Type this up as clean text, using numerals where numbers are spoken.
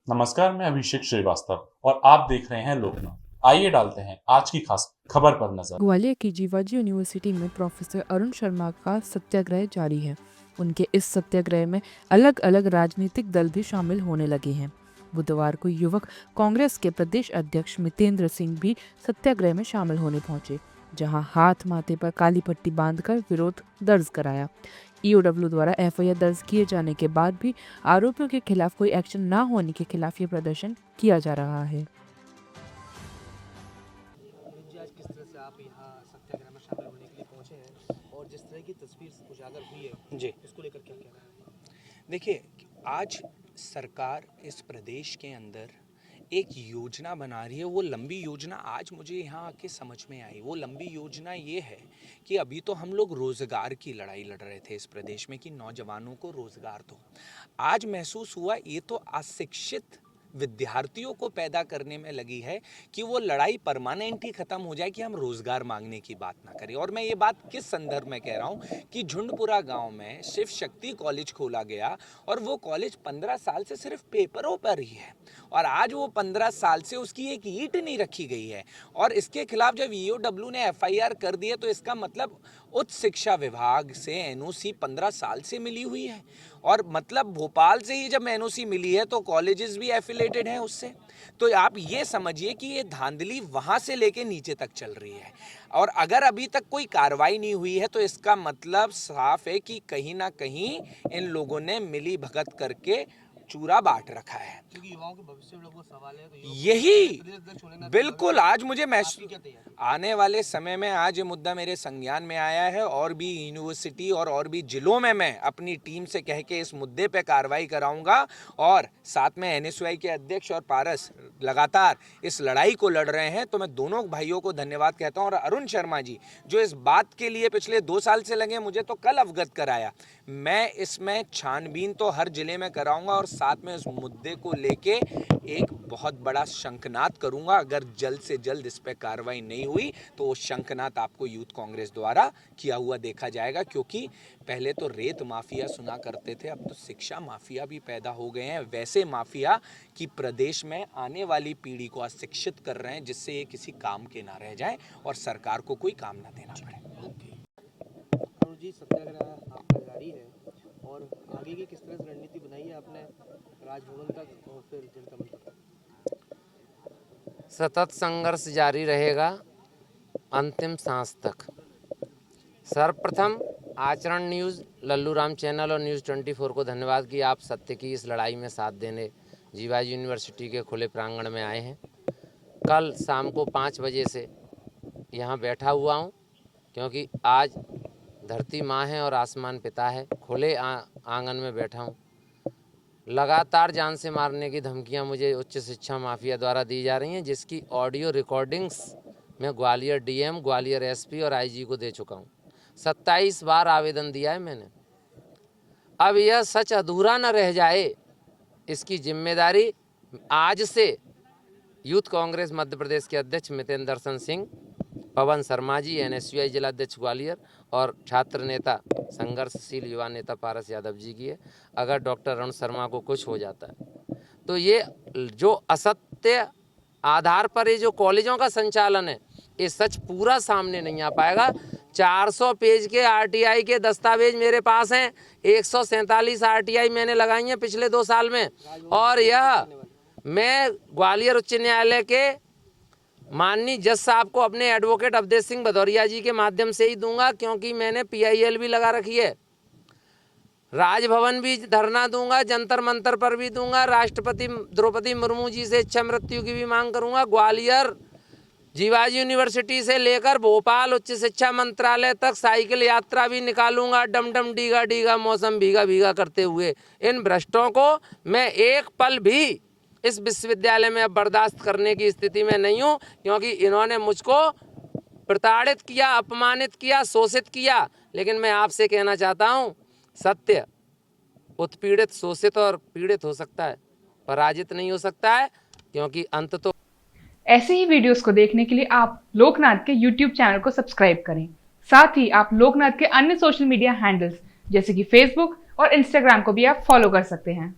नमस्कार, मैं अभिषेक श्रीवास्तव और आप देख रहे हैं लोकनाथ। आइए डालते हैं आज की खास खबर पर नजर। ग्वालियर की जीवाजी यूनिवर्सिटी में प्रोफेसर अरुण शर्मा का सत्याग्रह जारी है। उनके इस सत्याग्रह में अलग अलग राजनीतिक दल भी शामिल होने लगे हैं। बुधवार को युवक कांग्रेस के प्रदेश अध्यक्ष मितेंद्र सिंह भी सत्याग्रह में शामिल होने पहुंचे, जहां हाथ माथे पर काली पट्टी बांधकर विरोध दर्ज कराया। ईओडब्ल्यू द्वारा एफआईआर दर्ज किए जाने के बाद भी आरोपियों के खिलाफ कोई एक्शन न होने के खिलाफ ये प्रदर्शन किया जा रहा है। आज किस तरह से आप यहाँ सत्याग्रह में शामिल होने के लिए पहुँचे हैं और जिस तरह की तस्वीर उजागर हुई है जी, इसको लेकर क्या कहना है? देखिए, आज सरकार इस प्रदेश के अंदर एक योजना बना रही है। वो लंबी योजना आज मुझे यहाँ आके समझ में आई। वो लंबी योजना ये है कि अभी तो हम लोग रोज़गार की लड़ाई लड़ रहे थे इस प्रदेश में कि नौजवानों को रोज़गार दो। आज महसूस हुआ ये तो अशिक्षित विद्यार्थियों को पैदा करने में लगी है कि वो लड़ाई परमानेंट ही ख़त्म हो जाए कि हम रोज़गार मांगने की बात ना करें। और मैं ये बात किस संदर्भ में कह रहा हूँ कि झुंडपुरा गांव में शिव शक्ति कॉलेज खोला गया और वो कॉलेज 15 साल से सिर्फ पेपरों पर ही है और आज वो 15 साल से उसकी एक ईंट नहीं रखी गई है। और इसके खिलाफ जब ईओडब्ल्यू ने एफआईआर कर दी है तो इसका मतलब उच्च शिक्षा विभाग से एनओसी 15 साल से मिली हुई है और मतलब भोपाल से ही जब एनओसी मिली है तो कॉलेजेस भी एफिलेटेड हैं उससे। तो आप ये समझिए कि ये धांधली वहाँ से लेके नीचे तक चल रही है और अगर अभी तक कोई कार्रवाई नहीं हुई है तो इसका मतलब साफ है कि कहीं ना कहीं इन लोगों ने मिली भगत करके चूरा बांट रखा है। क्योंकि युवाओं के भविष्य में लोगों सवाल है तो यही बिल्कुल आज मुझे आने वाले समय में आज ये मुद्दा मेरे संज्ञान में आया है और भी यूनिवर्सिटी और भी जिलों में मैं अपनी टीम से कह के इस मुद्दे पे कार्रवाई कराऊंगा और साथ में एनएसयूआई के अध्यक्ष और पारस लगातार इस लड़ाई को लड़ रहे हैं। तो मैं दोनों भाइयों को धन्यवाद कहता हूं और अरुण शर्मा जी जो इस बात के लिए पिछले 2 साल से लगे मुझे तो कल अवगत कराया। मैं इसमें छानबीन तो हर जिले में कराऊंगा और साथ में इस मुद्दे को लेके एक बहुत बड़ा शंखनाद करूंगा। अगर जल्द से जल्द इस पर कार्रवाई नहीं हुई तो वो शंखनाद आपको यूथ कांग्रेस द्वारा किया हुआ देखा जाएगा। क्योंकि पहले तो रेत माफिया सुना करते थे, अब तो शिक्षा माफिया भी पैदा हो गए हैं। वैसे माफिया कि प्रदेश में आने वाली पीढ़ी को अशिक्षित कर रहे हैं जिससे ये किसी काम के ना रह जाए और सरकार को कोई काम ना देना पड़े। अरुण जी, सत्याग्रह आपका जारी है और आगे की किस तरह से रणनीति बनाई है आपने राजभवन तक और फिर जनता मंच तक? सतत संघर्ष जारी रहेगा अंतिम सांस तक। सर्वप्रथम आचरण न्यूज़, लल्लू राम चैनल और न्यूज़ 24 को धन्यवाद कि आप सत्य की इस लड़ाई में साथ देने जीवाजी यूनिवर्सिटी के खुले प्रांगण में आए हैं। कल शाम को 5 बजे से यहाँ बैठा हुआ हूँ क्योंकि आज धरती माँ है और आसमान पिता है। खुले आंगन में बैठा हूँ। लगातार जान से मारने की धमकियाँ मुझे उच्च शिक्षा माफिया द्वारा दी जा रही हैं, जिसकी ऑडियो रिकॉर्डिंग्स मैं ग्वालियर डीएम, ग्वालियर एसपी और आईजी को दे चुका हूँ। 27 बार आवेदन दिया है मैंने। अब यह सच अधूरा न रह जाए, इसकी जिम्मेदारी आज से यूथ कांग्रेस मध्य प्रदेश के अध्यक्ष मितेंद्र सिंह, पवन शर्मा जी एनएसयूआई जिला अध्यक्ष ग्वालियर और छात्र नेता संघर्षशील युवा नेता पारस यादव जी की है। अगर डॉक्टर अरुण शर्मा को कुछ हो जाता है तो ये जो असत्य आधार पर ये जो कॉलेजों का संचालन है ये सच पूरा सामने नहीं आ पाएगा। 400 पेज के आरटीआई के दस्तावेज मेरे पास हैं। 147 आरटीआई मैंने लगाई हैं पिछले 2 साल में और यह मैं ग्वालियर उच्च न्यायालय के माननीय जज साहब को अपने एडवोकेट अवधेश सिंह भदौरिया जी के माध्यम से ही दूंगा क्योंकि मैंने पीआईएल भी लगा रखी है। राजभवन भी धरना दूंगा, जंतर मंतर पर भी दूंगा। राष्ट्रपति द्रौपदी मुर्मू जी से इच्छा मृत्यु की भी मांग करूंगा। ग्वालियर जीवाजी यूनिवर्सिटी से लेकर भोपाल उच्च शिक्षा मंत्रालय तक साइकिल यात्रा भी निकालूंगा। डम डम डीगा डीगा मौसम भीगा भीगा करते हुए इन भ्रष्टों को मैं एक पल भी इस विश्वविद्यालय में अब बर्दाश्त करने की स्थिति में नहीं हूं क्योंकि इन्होंने मुझको प्रताड़ित किया, अपमानित किया, शोषित किया। लेकिन मैं आपसे कहना चाहता हूं, सत्य उत्पीड़ित, शोषित और पीड़ित हो सकता है, पराजित नहीं हो सकता है क्योंकि अंत तो। ऐसे ही वीडियोस को देखने के लिए आप लोकनाथ के YouTube चैनल को सब्सक्राइब करें। साथ ही आप लोकनाथ के अन्य सोशल मीडिया हैंडल्स जैसे कि फेसबुक और इंस्टाग्राम को भी आप फॉलो कर सकते हैं।